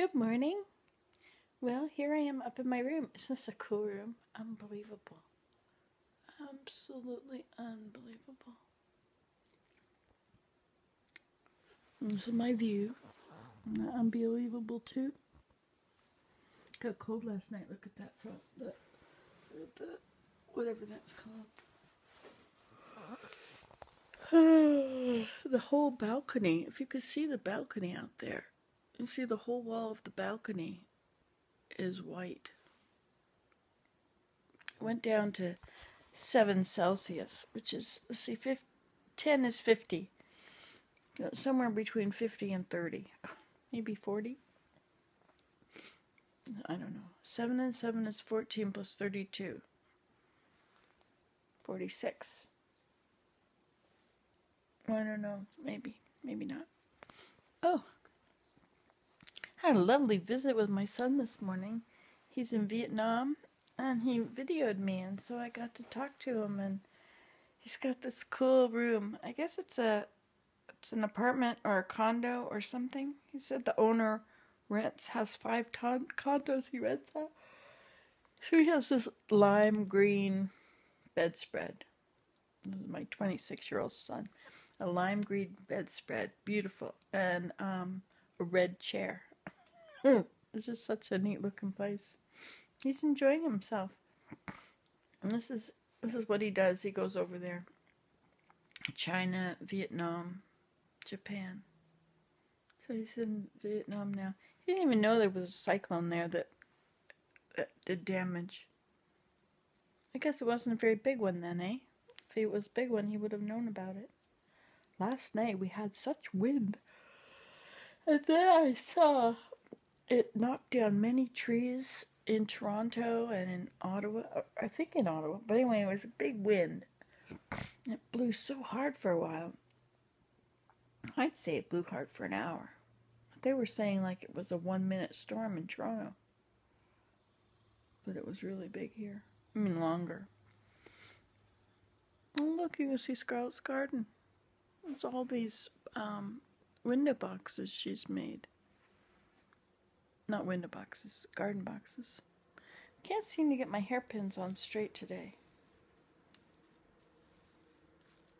Good morning. Well, here I am up in my room. Isn't this a cool room? Unbelievable. Absolutely unbelievable. This is my view. Isn't that unbelievable too? Got cold last night. Look at that front. The whatever that's called. The whole balcony. If you could see the balcony out there, you see the whole wall of the balcony is white. Went down to 7 Celsius, which is, let's see, 10 is 50. Somewhere between 50 and 30. Maybe 40. I don't know. 7 and 7 is 14 plus 32. 46. I don't know. Maybe. Maybe not. Oh. Had a lovely visit with my son this morning. He's in Vietnam, and he videoed me, and so I got to talk to him, and he's got this cool room. I guess it's an apartment or a condo or something. He said the owner has 5 condos he rents out. So he has this lime green bedspread. This is my 26-year-old son. A lime green bedspread, beautiful, and a red chair. It's just such a neat looking place. He's enjoying himself. And this is what he does. He goes over there. China, Vietnam, Japan. So he's in Vietnam now. He didn't even know there was a cyclone there that did damage. I guess it wasn't a very big one then, eh? If it was a big one, he would have known about it. Last night we had such wind. And then I saw it knocked down many trees in Toronto and in Ottawa. I think in Ottawa. But anyway, it was a big wind. It blew so hard for a while. I'd say it blew hard for an hour. They were saying like it was a 1-minute storm in Toronto. But it was really big here. I mean, longer. Oh, look, you can see Scarlett's garden. There's all these window boxes she's made. Not window boxes, garden boxes. Can't seem to get my hairpins on straight today.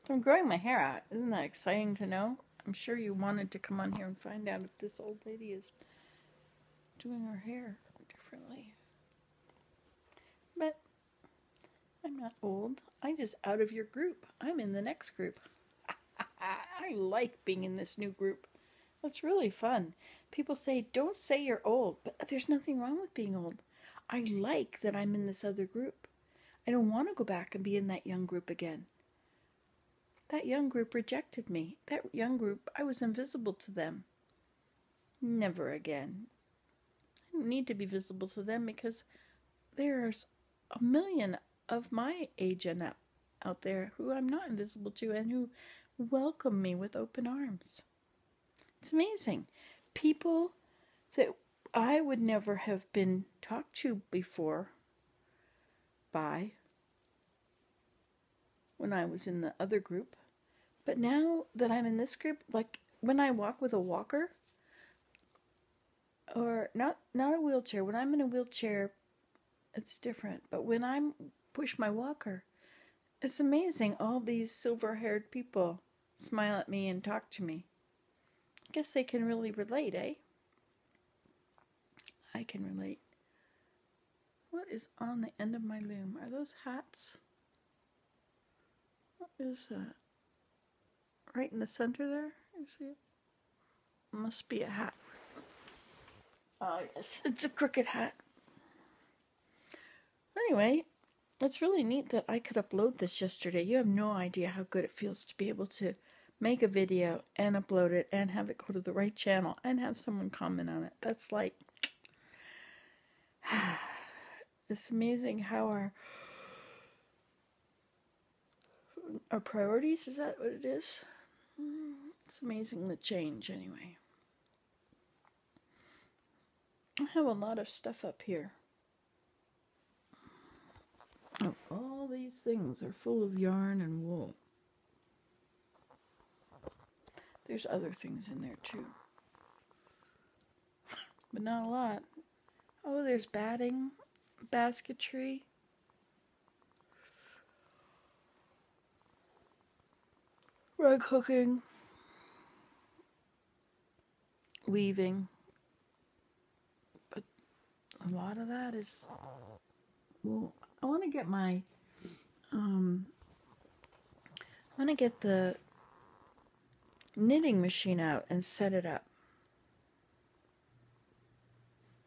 So I'm growing my hair out. Isn't that exciting to know? I'm sure you wanted to come on here and find out if this old lady is doing her hair differently. But I'm not old. I'm just out of your group. I'm in the next group. I like being in this new group. It's really fun. People say, don't say you're old, but there's nothing wrong with being old. I like that I'm in this other group. I don't want to go back and be in that young group again. That young group rejected me. That young group, I was invisible to them. Never again. I don't need to be visible to them because there's a million of my age and out there who I'm not invisible to and who welcome me with open arms. It's amazing. People that I would never have been talked to before by when I was in the other group. But now that I'm in this group, like when I walk with a walker, or not a wheelchair, when I'm in a wheelchair, it's different. But when I push my walker, it's amazing. All these silver-haired people smile at me and talk to me. I guess they can really relate, eh? I can relate. What is on the end of my loom? Are those hats? What is that? Right in the center there? You see it? Must be a hat. Oh, yes, it's a crooked hat. Anyway, it's really neat that I could upload this yesterday. You have no idea how good it feels to be able to make a video and upload it and have it go to the right channel and have someone comment on it. That's like, it's amazing how our priorities, is that what it is? It's amazing the change anyway. I have a lot of stuff up here. Oh, all these things are full of yarn and wool. There's other things in there too. but not a lot. Oh, there's batting, basketry. Rug hooking. Weaving. But a lot of that is, well, I want to get my, I want to get the knitting machine out and set it up.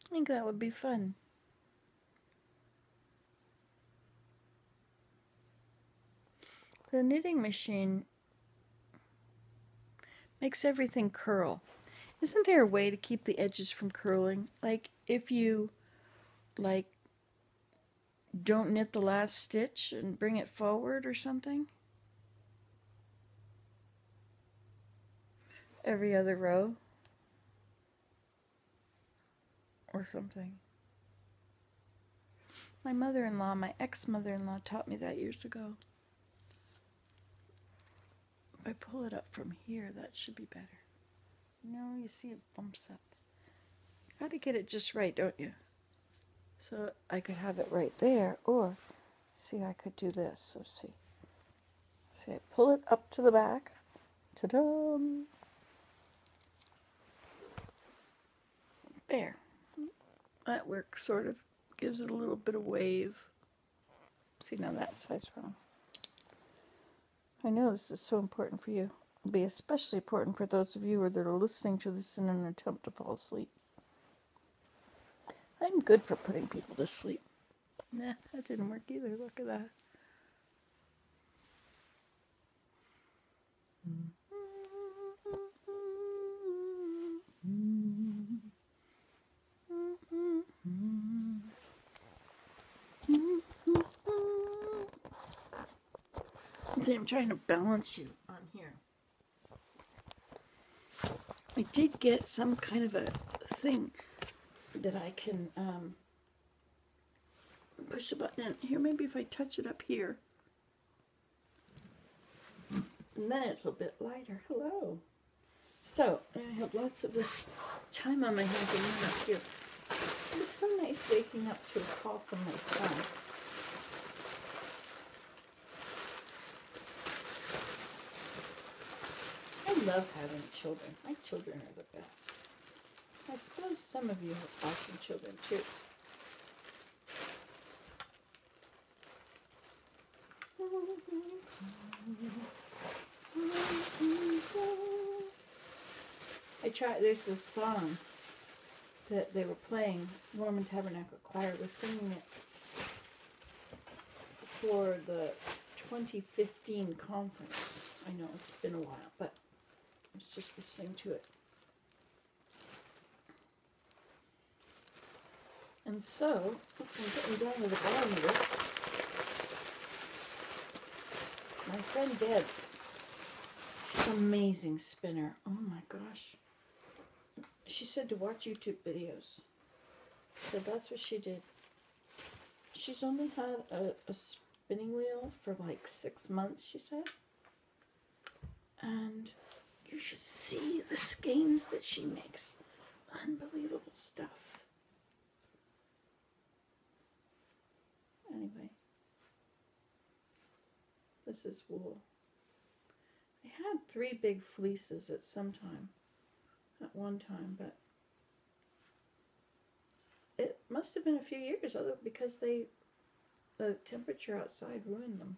I think that would be fun. The knitting machine makes everything curl. Isn't there a way to keep the edges from curling? Like if you don't knit the last stitch and bring it forward or something? Every other row or something. My mother-in-law, my ex-mother-in-law taught me that years ago. If I pull it up from here, that should be better. No, you see it bumps up. Got to get it just right, don't you? So I could have it right there, or see, I could do this. So see, I pull it up to the back. Ta-da! There. That works, sort of. Gives it a little bit of wave. See, now that side's wrong. I know this is so important for you. It'll be especially important for those of you that are listening to this in an attempt to fall asleep. I'm good for putting people to sleep. Nah, that didn't work either. Look at that. See, I'm trying to balance you on here. I did get some kind of a thing that I can push the button in. Here, maybe if I touch it up here. And then it's a bit lighter. Hello. So, I have lots of this time on my hands and then up here. It was so nice waking up to a call from my son. I love having children. My children are the best. I suppose some of you have awesome children too. There's this song that they were playing, Mormon Tabernacle Choir was singing it for the 2015 conference. I know it's been a while, but I was just listening to it. And so, I'm getting down to the bottom of it. My friend Deb, she's an amazing spinner. Oh my gosh. She said to watch YouTube videos. So that's what she did. She's only had a spinning wheel for like 6 months, she said. And you should see the skeins that she makes. Unbelievable stuff. Anyway. This is wool. I had 3 big fleeces at one time, but it must have been a few years because the temperature outside ruined them.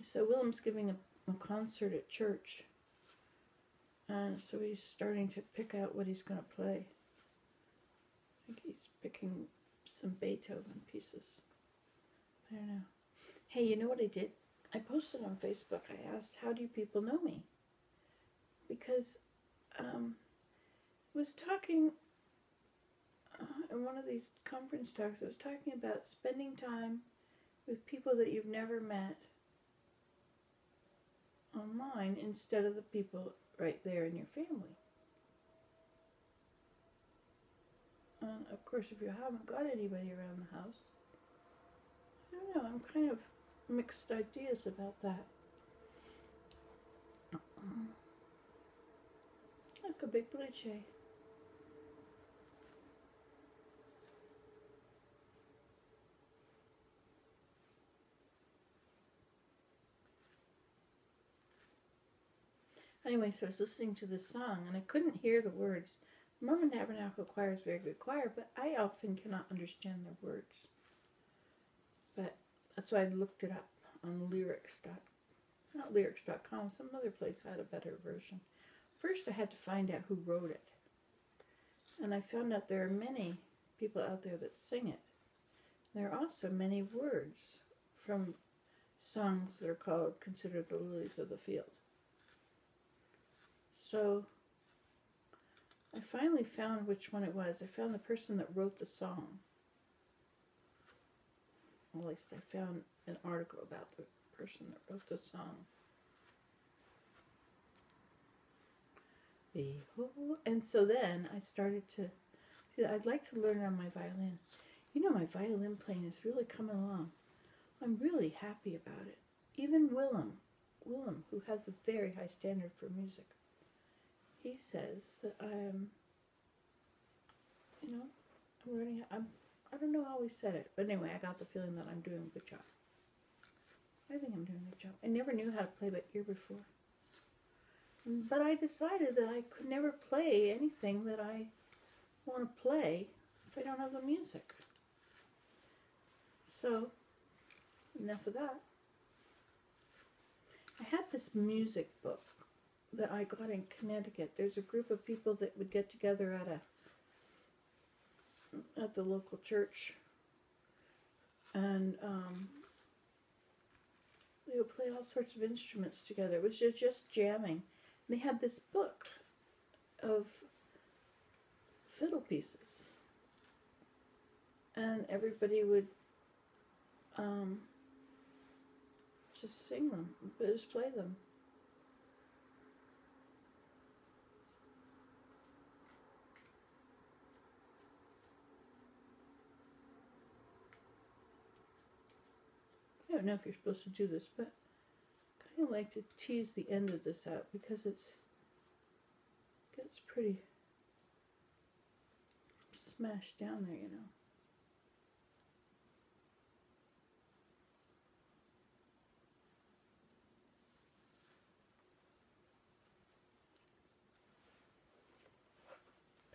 So Willem's giving a concert at church, and so he's starting to pick out what he's going to play. I think he's picking some Beethoven pieces. I don't know. Hey, you know what I did? I posted on Facebook. I asked, how do people know me? Because I was talking in one of these conference talks, I was talking about spending time with people that you've never met online instead of the people right there in your family. And of course, if you haven't got anybody around the house, I don't know, I'm kind of mixed ideas about that. Look, a big blue jay. Anyway, so I was listening to this song and I couldn't hear the words. Mormon Tabernacle Choir is a very good choir, but I often cannot understand their words. But so I looked it up on not lyrics.com, some other place had a better version. First I had to find out who wrote it. And I found out there are many people out there that sing it. There are also many words from songs that are called Consider the Lilies of the Field. So I finally found which one it was. I found the person that wrote the song. Well, at least I found an article about the person that wrote the song. Behold. And so then I started to, I'd like to learn on my violin. You know, my violin playing is really coming along. I'm really happy about it. Even Willem, who has a very high standard for music, he says that I'm learning. I don't know how he said it, but anyway, I got the feeling that I'm doing a good job. I think I'm doing a good job. I never knew how to play by ear before. But I decided that I could never play anything that I want to play if I don't have the music. So, enough of that. I had this music book that I got in Connecticut. There's a group of people that would get together at the local church, and they would play all sorts of instruments together. It was just jamming. And they had this book of fiddle pieces, and everybody would just sing them, just play them. I don't know if you're supposed to do this, but I kind of like to tease the end of this out because it gets pretty smashed down there, you know.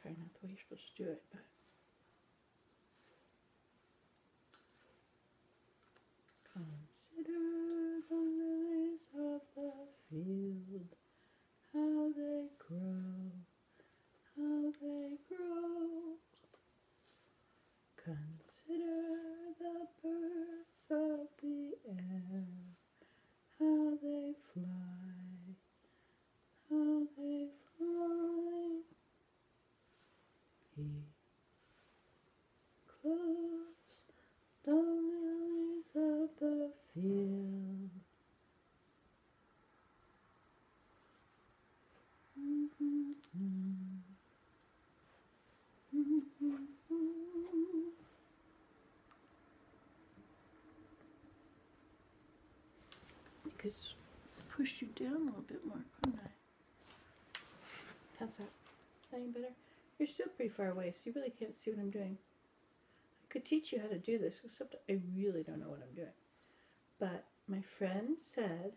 Probably not the way you're supposed to do it, but consider the lilies of the field, how they grow, how they grow. Consider the birds of the air, how they fly, how they fly. He clothes the lilies of the field. I could push you down a little bit more, couldn't I? How's that? Is that any better? You're still pretty far away, so you really can't see what I'm doing. I could teach you how to do this, except I really don't know what I'm doing. But my friend said,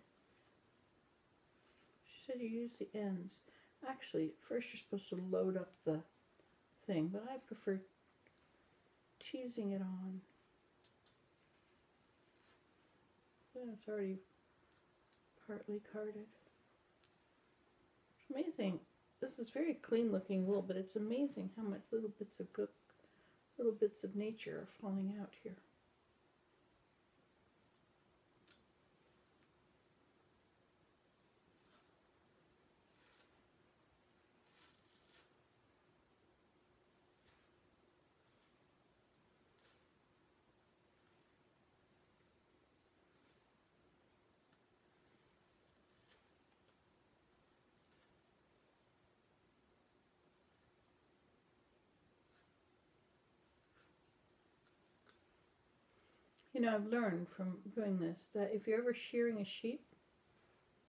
she said you use the ends. Actually, first you're supposed to load up the thing, but I prefer teasing it on. Yeah, it's already partly carded. It's amazing. This is very clean looking wool, but it's amazing how much little bits of nature are falling out here. You know, I've learned from doing this that if you're ever shearing a sheep,